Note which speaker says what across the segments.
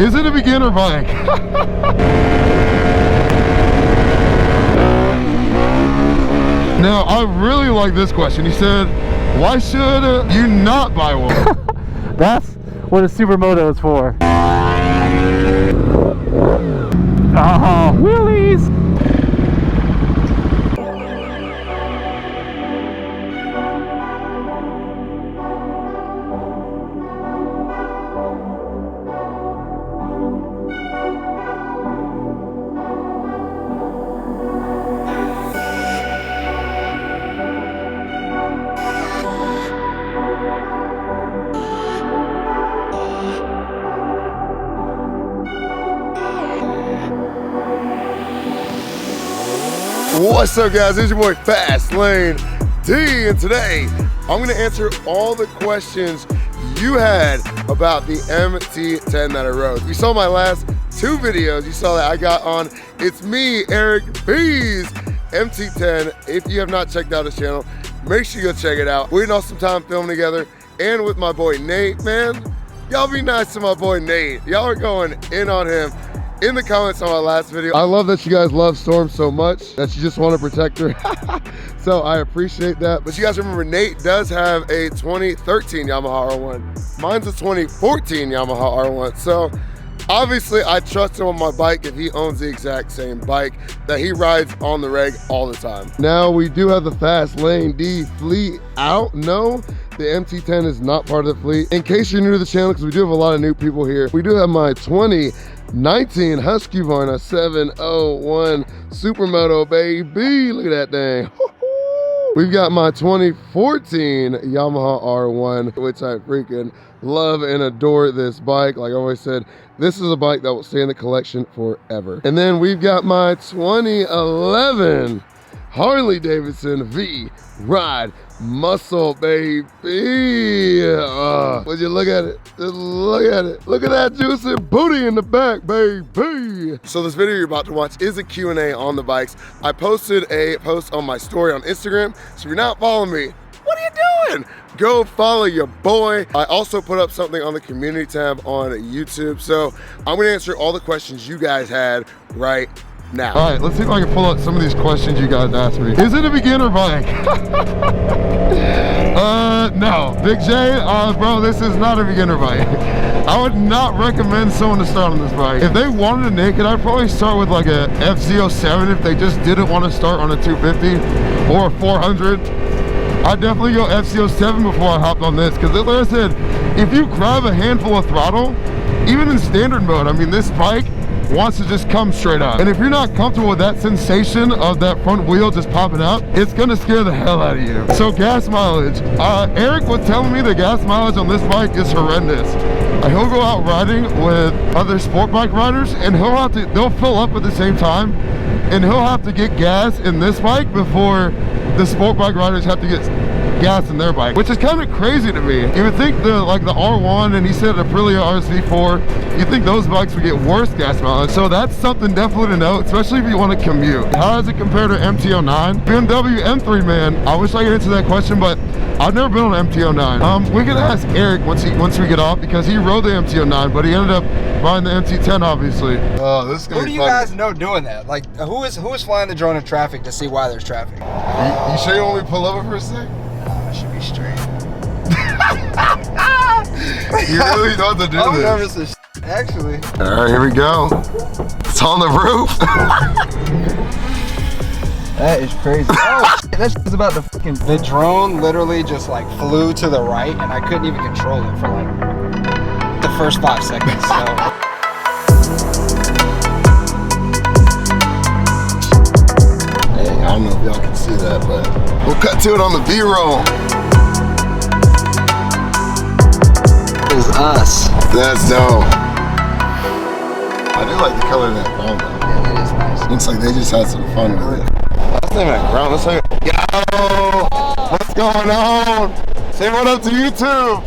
Speaker 1: Is it a beginner bike? Now, I really like this question. He said, why should you not buy one?
Speaker 2: That's what a Supermoto is for. Oh, wheelies!
Speaker 1: What's up, guys? It's your boy FastLaneD, and today I'm going to answer all the questions you had about the MT-10 that I rode. You saw my last two videos. You saw that I got on It's Me, Eric B's MT-10. If you have not checked out his channel, make sure you go check it out. We had an awesome time filming together, and with my boy Nate, man. Y'all be nice to my boy Nate. Y'all are going in on him in the comments on my last video. I love that you guys love Storm so much that you just want to protect her. So I appreciate that. But you guys remember, Nate does have a 2013 Yamaha R1. Mine's a 2014 Yamaha R1. So obviously I trust him on my bike if he owns the exact same bike that he rides on the reg all the time. Now we do have the FastLaneD fleet out. No, the MT-10 is not part of the fleet. In case you're new to the channel, because we do have a lot of new people here, we do have my 2019 Husqvarna 701 Supermoto, baby. Look at that thing. We've got my 2014 Yamaha R1, which I freaking love and adore this bike. Like I always said, this is a bike that will stay in the collection forever. And then we've got my 2011 Harley Davidson V-Ride Muscle, baby. Would you look at it? Just look at it. Look at that juicy booty in the back, baby. So this video you're about to watch is a Q&A on the bikes. I posted a post on my story on Instagram. So if you're not following me, what are you doing? Go follow your boy. I also put up something on the community tab on YouTube. So I'm gonna answer all the questions you guys had right now. All right, let's see if I can pull out some of these questions you guys asked me. Is it a beginner bike? No. Big J, bro, this is not a beginner bike. I would not recommend someone to start on this bike. If they wanted a naked, I'd probably start with like a FZ07 if they just didn't want to start on a 250 or a 400. I'd definitely go FZ07 before I hopped on this, because like I said, if you grab a handful of throttle, even in standard mode, I mean, this bike wants to just come straight up. And if you're not comfortable with that sensation of that front wheel just popping up, it's gonna scare the hell out of you. So gas mileage. Eric was telling me the gas mileage on this bike is horrendous. He'll go out riding with other sport bike riders and they'll fill up at the same time, and he'll have to get gas in this bike before the sport bike riders have to get gas in their bike, which is kind of crazy to me. You would think the R1, and he said Aprilia RC4, you think those bikes would get worse gas mileage. So that's something definitely to know, especially if you want to commute. How does it compare to MT-09? BMW M3, man, I wish I could answer that question, but I've never been on an MT-09. We could ask Eric once we get off, because he rode the MT-09, but he ended up buying the MT-10, obviously. Oh, this is gonna be fun. Who do you guys
Speaker 3: know doing that? Like, who is flying the drone in traffic to see why there's traffic?
Speaker 1: You sure you want me to pull over for a sec?
Speaker 3: I should be straight.
Speaker 1: You really know what to do this.
Speaker 3: I'm nervous as actually.
Speaker 1: All right, here we go. It's on the roof.
Speaker 3: That is crazy. Oh, shit, that shit's about to fucking... The drone literally just like flew to the right, and I couldn't even control it for like the first 5 seconds, so...
Speaker 1: Hey, I don't know if y'all can see that, but we'll cut to it on the B-roll.
Speaker 3: It's us.
Speaker 1: That's dope. I do like the color of that phone, though.
Speaker 3: Yeah, that is nice.
Speaker 1: Looks like they just had some fun with it. Let's name that ground. Let's name it. Yo! What's going on? Say what up to YouTube.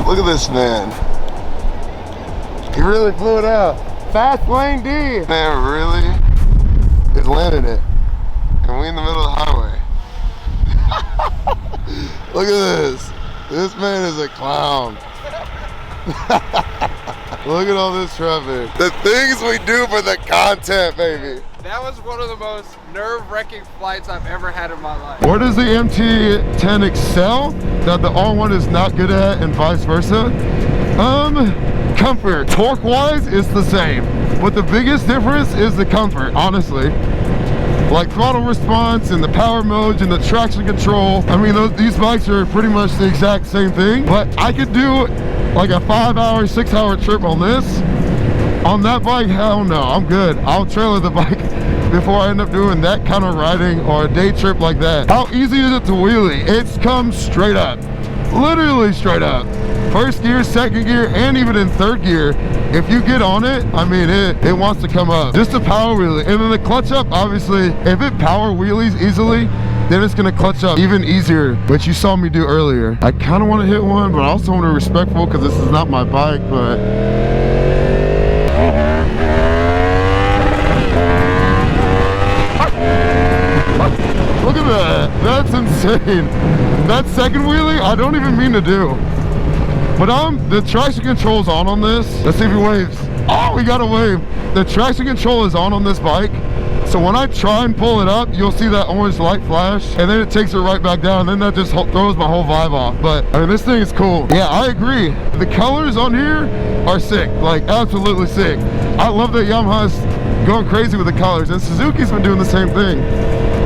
Speaker 1: Look at this man. He really flew it out. FastLaneD. Man, really? Is landing it. And we in the middle of the highway. Look at this. This man is a clown. Look at all this traffic. The things we do for the content, baby.
Speaker 3: That was one of the most nerve-wracking flights I've ever had in my life.
Speaker 1: Where does the MT-10 excel that the R1 is not good at, and vice versa? Comfort. Torque-wise, it's the same. But the biggest difference is the comfort, honestly. Like throttle response and the power modes and the traction control. I mean, these bikes are pretty much the exact same thing. But I could do like a 5-hour, 6-hour trip on this. On that bike, hell no, I'm good. I'll trailer the bike before I end up doing that kind of riding or a day trip like that. How easy is it to wheelie? It's comes straight up, literally straight up. First gear, second gear, and even in third gear, if you get on it, I mean, it wants to come up. Just a power wheelie. And then the clutch up, obviously, if it power wheelies easily, then it's gonna clutch up even easier, which you saw me do earlier. I kind of want to hit one, but I also want to be respectful because this is not my bike, but look at that. That's insane. That second wheelie, I don't even mean to do. But the traction control's on this. Let's see if he waves. Oh, we got a wave. The traction control is on this bike. So when I try and pull it up, you'll see that orange light flash, and then it takes it right back down, and then that just throws my whole vibe off. But I mean, this thing is cool. Yeah, I agree. The colors on here are sick, like absolutely sick. I love that Yamaha's going crazy with the colors, and Suzuki's been doing the same thing.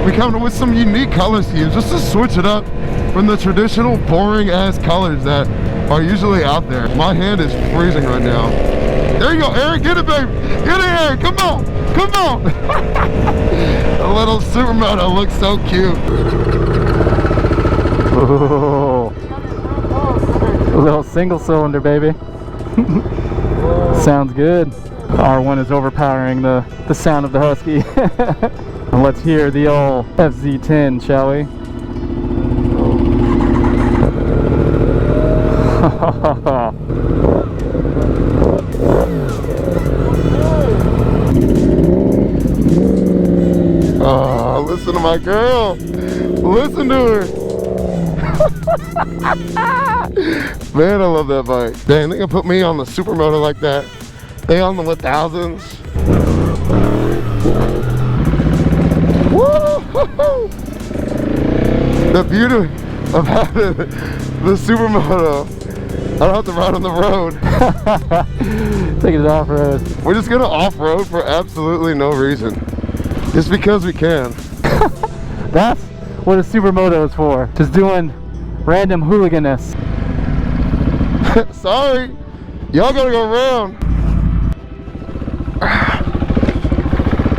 Speaker 1: We come up with some unique color schemes just to switch it up from the traditional boring ass colors that are usually out there. My hand is freezing right now. There you go, Eric, get it, baby. Get it, Eric, come on, come on. A little Supermoto looks so cute.
Speaker 2: Ooh. A little single cylinder, baby. Sounds good. R1 is overpowering the sound of the Husky. Let's hear the old FZ10, shall we?
Speaker 1: Oh, listen to my girl. Listen to her. Man, I love that bike. Dang, they can put me on the Supermoto like that. They on the 1000s. Woo! The beauty of having the Supermoto. I don't have to ride on the road.
Speaker 2: Taking it off-road.
Speaker 1: We're just gonna off-road for absolutely no reason. Just because we can.
Speaker 2: That's what a Supermoto is for. Just doing random hooliganess.
Speaker 1: Sorry. Y'all gotta go around.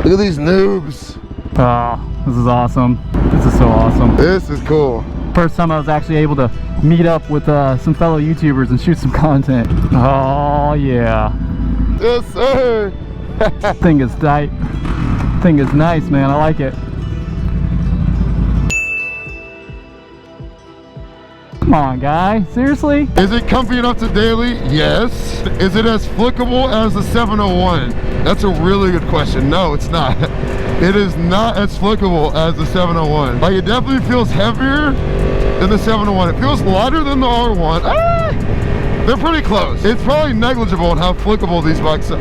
Speaker 1: Look at these noobs.
Speaker 2: Oh, this is awesome. This is so awesome.
Speaker 1: This is cool.
Speaker 2: First time I was actually able to meet up with some fellow YouTubers and shoot some content. Oh yeah.
Speaker 1: Yes, sir.
Speaker 2: Thing is tight. Thing is nice, man. I like it. Come on, guy. Seriously?
Speaker 1: Is it comfy enough to daily? Yes. Is it as flickable as the 701? That's a really good question. No, it's not. It is not as flickable as the 701. Like, it definitely feels heavier than the 701. It feels lighter than the R1. Ah! They're pretty close. It's probably negligible in how flickable these bikes are.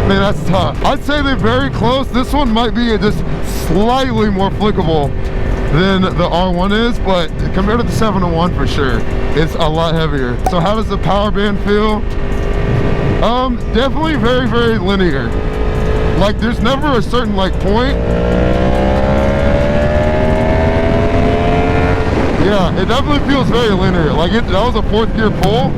Speaker 1: Man, that's tough. I'd say they're very close. This one might be just slightly more flickable than the R1 is, but compared to the 701 for sure, it's a lot heavier. So how does the Powerband feel? Definitely very, very linear. Like, there's never a certain like point. Yeah, it definitely feels very linear. Like, that was a 4th gear pull,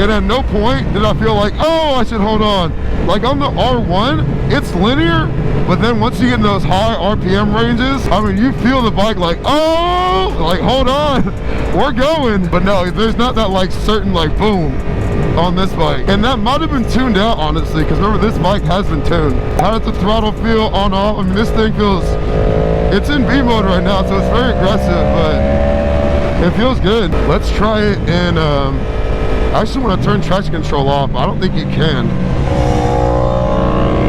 Speaker 1: and at no point did I feel like, oh, I should hold on. Like on the R1, it's linear, but then once you get in those high RPM ranges, I mean, you feel the bike like, oh, like, hold on, we're going. But no, there's not that like certain like boom on this bike. And that might have been tuned out, honestly, because remember, this bike has been tuned. How does the throttle feel on off? I mean, this thing feels, it's in B mode right now, so it's very aggressive, but it feels good. Let's try it in, I actually want to turn traction control off. I don't think you can.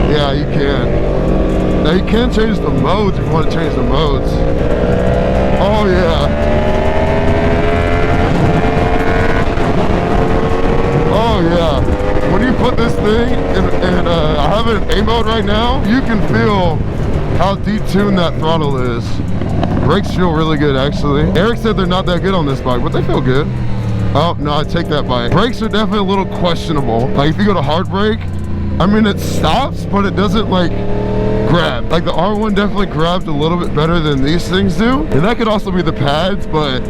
Speaker 1: Yeah, you can. Now you can change the modes if you want to change the modes. Oh yeah. in A mode right now, you can feel how detuned that throttle is. Brakes feel really good, actually. Eric said they're not that good on this bike, but they feel good. Oh, no, I take that back. Brakes are definitely a little questionable. Like, if you go to hard brake, I mean, it stops, but it doesn't, like, grab. Like, the R1 definitely grabbed a little bit better than these things do. And that could also be the pads, but...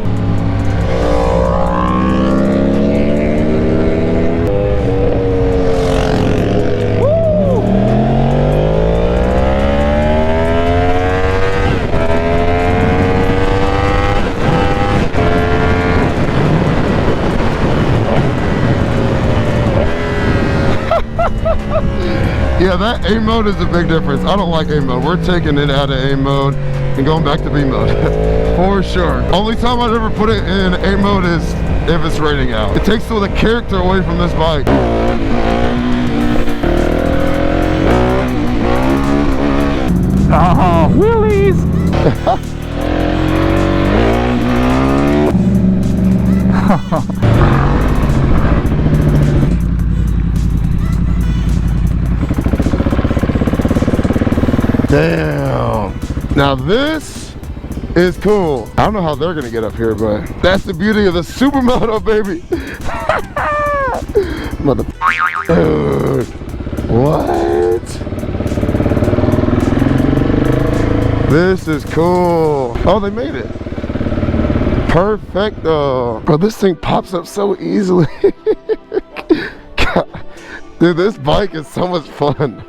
Speaker 1: Yeah, that A mode is a big difference. I don't like A mode. We're taking it out of A mode and going back to B mode for sure. Only time I'd ever put it in A mode is if it's raining out. It takes all the character away from this bike.
Speaker 2: Oh, wheelies!
Speaker 1: Damn. Now this is cool. I don't know how they're gonna get up here, but that's the beauty of the Supermoto, baby. Mother. Dude. What? This is cool. Oh, they made it. Perfecto. Bro, this thing pops up so easily. God. Dude, this bike is so much fun.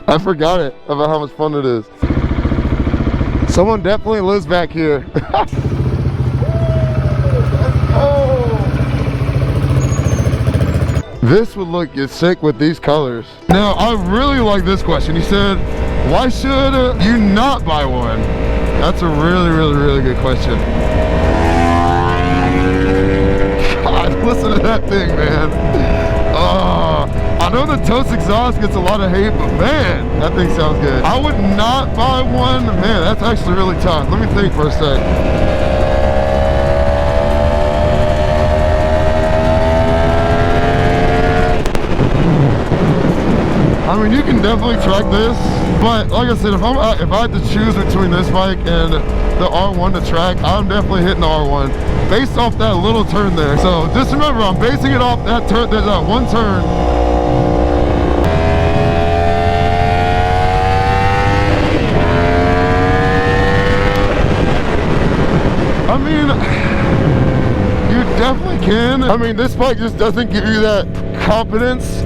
Speaker 1: I forgot it about how much fun it is. Someone definitely lives back here. This would look sick with these colors. Now, I really like this question. He said, why should you not buy one? That's a really good question. God, listen to that thing, man. I know the Toast exhaust gets a lot of hate, but man, that thing sounds good. I would not buy one. Man, that's actually really tough. Let me think for a sec. I mean, you can definitely track this, but like I said, if I had to choose between this bike and the R1 to track, I'm definitely hitting the R1 based off that little turn there. So just remember, I'm basing it off that turn. There's that one turn. I mean, you definitely can. I mean, this bike just doesn't give you that confidence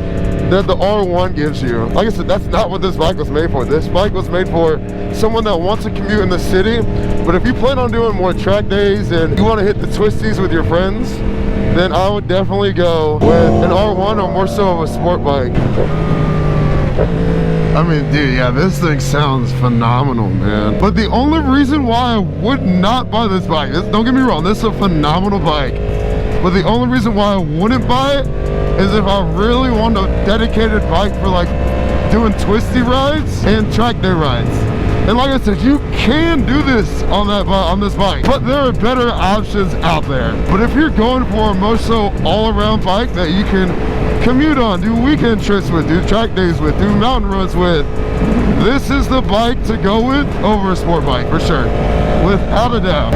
Speaker 1: that the R1 gives you. Like I said, that's not what this bike was made for. This bike was made for someone that wants to commute in the city, but if you plan on doing more track days and you want to hit the twisties with your friends, then I would definitely go with an R1 or more so of a sport bike. I mean, dude, yeah, this thing sounds phenomenal, man. But the only reason why I would not buy this bike, don't get me wrong, this is a phenomenal bike. But the only reason why I wouldn't buy it is if I really want a dedicated bike for like doing twisty rides and track day rides. And like I said, you can do this on this bike, but there are better options out there. But if you're going for a more so all-around bike that you can commute on, do weekend trips with, do track days with, do mountain runs with, this is the bike to go with over a sport bike for sure, without a doubt.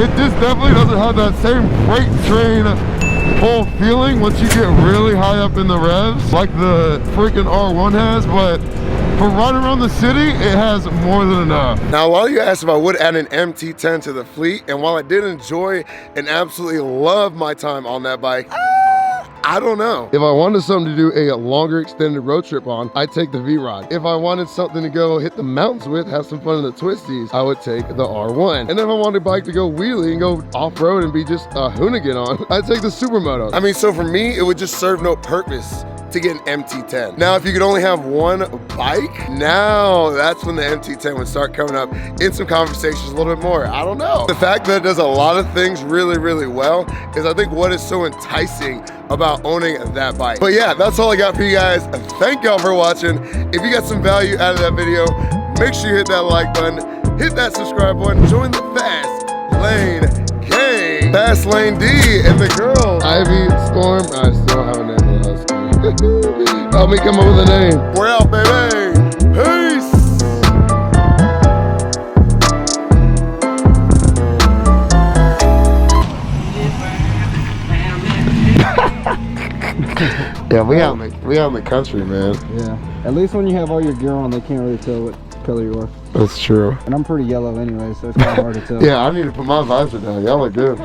Speaker 1: It just definitely doesn't have that same freight train pull feeling once you get really high up in the revs like the freaking R1 has, but for riding around the city, it has more than enough. Now, a lot of you asked if I would add an MT-10 to the fleet, and while I did enjoy and absolutely love my time on that bike, I don't know. If I wanted something to do a longer extended road trip on, I'd take the V-Rod. If I wanted something to go hit the mountains with, have some fun in the twisties, I would take the R1. And if I wanted a bike to go wheelie and go off-road and be just a hoonigan on, I'd take the Supermoto. I mean, so for me, it would just serve no purpose to get an MT-10. Now, if you could only have one bike, now that's when the MT-10 would start coming up in some conversations a little bit more. I don't know. The fact that it does a lot of things really well is, I think, what is so enticing about owning that bike. But yeah, that's all I got for you guys. Thank y'all for watching. If you got some value out of that video, make sure you hit that like button. hit that subscribe button, join the Fast Lane gang. FastLaneD and the girl, Ivy Storm. I still have a name for the husky. Help me come up with a name. We're out, baby. Peace. Yeah, we out in the country, man.
Speaker 3: Yeah. At least when you have all your gear on, they can't really tell what color you are.
Speaker 1: That's true.
Speaker 3: And I'm pretty yellow anyway, so it's kind of hard to tell.
Speaker 1: Yeah, I need to put my visor down. Y'all look good.